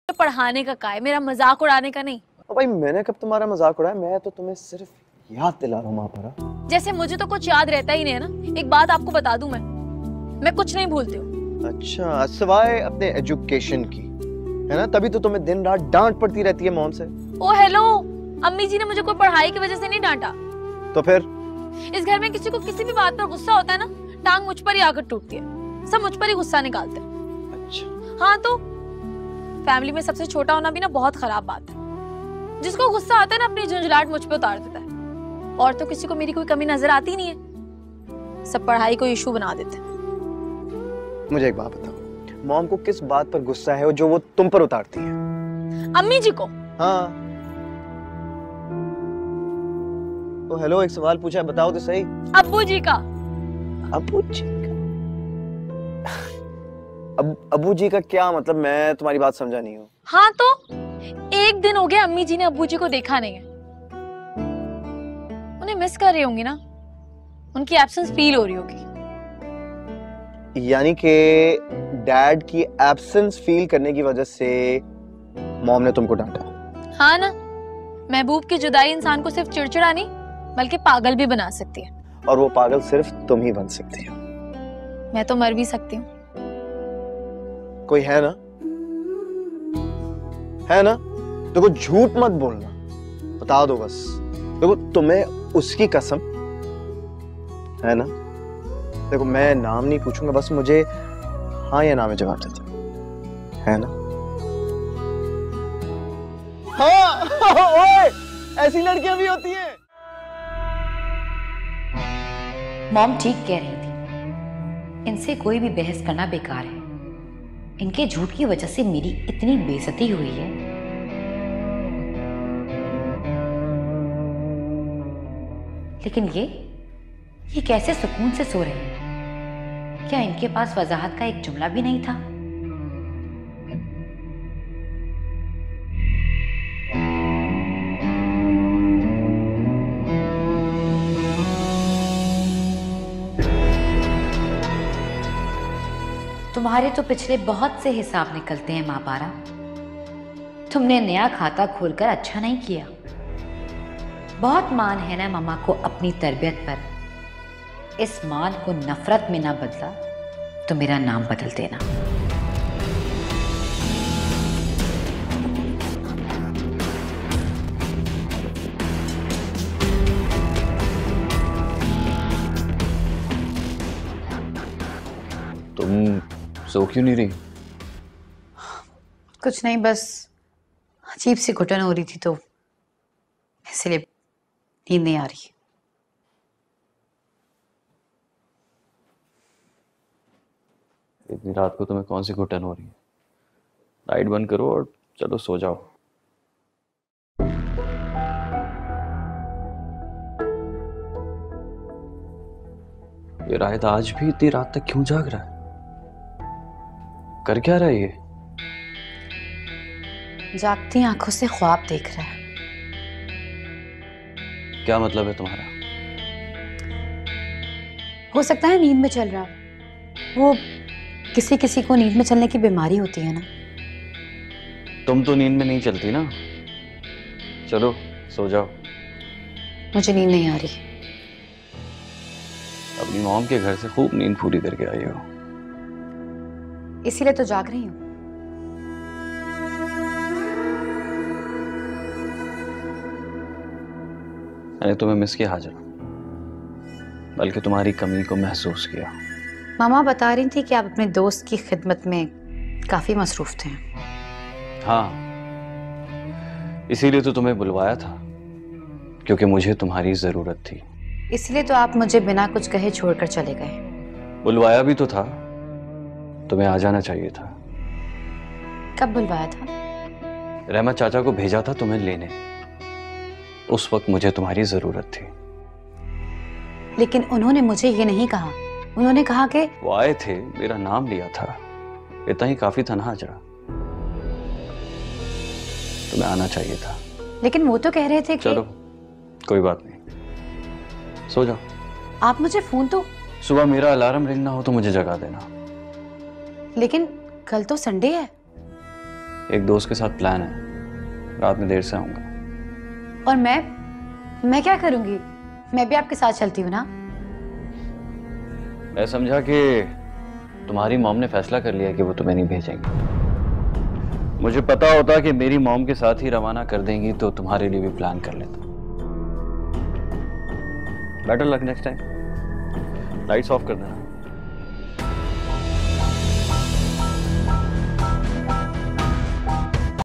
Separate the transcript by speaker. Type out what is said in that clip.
Speaker 1: पढ़ाने का है, मेरा मजाक उड़ाने का नहीं।
Speaker 2: भाई मैंने कब तुम्हारा मजाक उड़ाया, मैं तो तुम्हें सिर्फ याद दिला रहा हूँ महापरा।
Speaker 1: जैसे मुझे तो कुछ याद रहता ही नहीं है ना। एक बात आपको बता दूं, मैं कुछ नहीं भूलती हूँ।
Speaker 2: अच्छा, सिवाय अपने एजुकेशन की, है ना? तभी तो तुम्हें दिन रात डांट पड़ती रहती है मॉम से।
Speaker 1: ओ हेलो, अम्मी जी ने मुझे कोई पढ़ाई की वजह से नहीं डांटा।
Speaker 2: तो फिर
Speaker 1: इस घर में किसी को किसी भी बात पर गुस्सा होता है ना, टांग मुझ पर ही आकर टूटती है। सब मुझ पर ही गुस्सा निकालते हैं।
Speaker 2: अच्छा।
Speaker 1: हाँ तो फैमिली में सबसे छोटा होना भी ना बहुत खराब बात है। जिसको गुस्सा आता है ना, अपनी झुंझलाहट मुझ पे उतार देता है। और तो किसी को मेरी कोई कमी नजर आती नहीं है, सब पढ़ाई को इशू बना देते हैं।
Speaker 2: मुझे एक बात बताओ, मॉम को किस बात पर गुस्सा है जो वो तुम पर उतारती है?
Speaker 1: अम्मी जी को।
Speaker 2: हाँ तो हेलो, एक सवाल पूछा है, बताओ तो सही।
Speaker 1: अब्बू जी का।
Speaker 2: अब्बू जी का? अब्बू जी का क्या मतलब? मैं तुम्हारी बात समझा नहीं हूँ।
Speaker 1: हाँ तो एक दिन हो गया अम्मी जी ने अब्बू जी को देखा नहीं है। उन्हें मिस कर रही होंगी ना, उनकी एब्सेंस फील हो रही होगी।
Speaker 2: यानी कि डैड की एब्सेंस फील करने की वजह से मॉम ने तुमको डांटा?
Speaker 1: हाँ ना, महबूब की जुदाई इंसान को सिर्फ चिड़चिड़ा नहीं बल्कि पागल भी बना सकती है।
Speaker 2: और वो पागल सिर्फ तुम ही बन सकती हो।
Speaker 1: मैं तो मर भी सकती हूँ।
Speaker 2: कोई है ना? है ना? देखो झूठ मत बोलना, बता दो बस। देखो तुम्हें उसकी कसम है ना? देखो मैं नाम नहीं पूछूंगा, बस मुझे हाँ या ना में जवाब दे दो, है ना? हाँ। ओए, ऐसी लड़कियां भी होती हैं।
Speaker 3: मॉम ठीक कह रही थी, इनसे कोई भी बहस करना बेकार है। इनके झूठ की वजह से मेरी इतनी बेइज्जती हुई है। लेकिन ये कैसे सुकून से सो रहे हैं? क्या इनके पास वजाहत का एक जुमला भी नहीं था? तुम्हारे तो पिछले बहुत से हिसाब निकलते हैं माँ पारा। तुमने नया खाता खोलकर अच्छा नहीं किया। बहुत मान है ना मम्मा को अपनी तरबियत पर। इस मान को नफरत में ना बदला तो मेरा नाम बदल देना।
Speaker 4: तुम सो क्यों नहीं रही?
Speaker 3: कुछ नहीं, बस अजीब सी घुटन हो रही थी तो इसलिए नींद नहीं आ रही।
Speaker 4: इतनी रात को तुम्हें कौन सी घुटन हो रही है? लाइट बंद करो और चलो सो जाओ। ये राहित आज भी इतनी रात तक क्यों जाग रहा है? कर क्या रहा है ये?
Speaker 3: जागती आंखों से ख्वाब देख रहा है।
Speaker 4: क्या मतलब है तुम्हारा?
Speaker 3: हो सकता है नींद में चल रहा। वो किसी किसी को नींद में चलने की बीमारी होती है ना।
Speaker 4: तुम तो नींद में नहीं चलती ना। चलो सो जाओ।
Speaker 3: मुझे नींद नहीं आ रही।
Speaker 4: अपनी मॉम के घर से खूब नींद पूरी करके आई हो।
Speaker 3: इसीलिए तो जाग रही हूँ।
Speaker 4: मैंने तुम्हें मिस किया हाजरा, बल्कि तुम्हारी कमी को महसूस किया।
Speaker 3: मामा बता रही थी कि आप अपने दोस्त की खिदमत में काफी मसरूफ थे।
Speaker 4: हाँ, इसीलिए तो तुम्हें बुलवाया था, क्योंकि मुझे तुम्हारी जरूरत थी।
Speaker 3: इसलिए तो आप मुझे बिना कुछ कहे छोड़कर चले गए।
Speaker 4: बुलवाया भी तो था, तुम्हें आ जाना चाहिए था।
Speaker 3: कब बुलवाया था?
Speaker 4: रहमत चाचा को भेजा था तुम्हें लेने। उस वक्त मुझे तुम्हारी जरूरत थी।
Speaker 3: लेकिन उन्होंने मुझे ये नहीं कहा। उन्होंने कहा कि
Speaker 4: वो आए थे, मेरा नाम लिया था, इतना ही काफी था ना हाजरा। तुम्हें आना चाहिए था।
Speaker 3: लेकिन वो तो कह रहे थे कि
Speaker 4: चलो कोई बात नहीं, सो जाओ।
Speaker 3: आप मुझे फोन तो
Speaker 4: सुबह मेरा अलार्म रिंग ना हो तो मुझे जगा देना।
Speaker 3: लेकिन कल तो संडे है।
Speaker 4: एक दोस्त के साथ प्लान है, रात में देर से आऊँगा।
Speaker 3: और मैं क्या करूंगी? मैं भी आपके साथ चलती हूँ ना।
Speaker 4: मैं समझा कि तुम्हारी मॉम ने फैसला कर लिया कि वो तुम्हें नहीं भेजेंगे। मुझे पता होता कि मेरी मॉम के साथ ही रवाना कर देंगी तो तुम्हारे लिए भी प्लान कर लेता। Better luck next time. Lights off कर देना।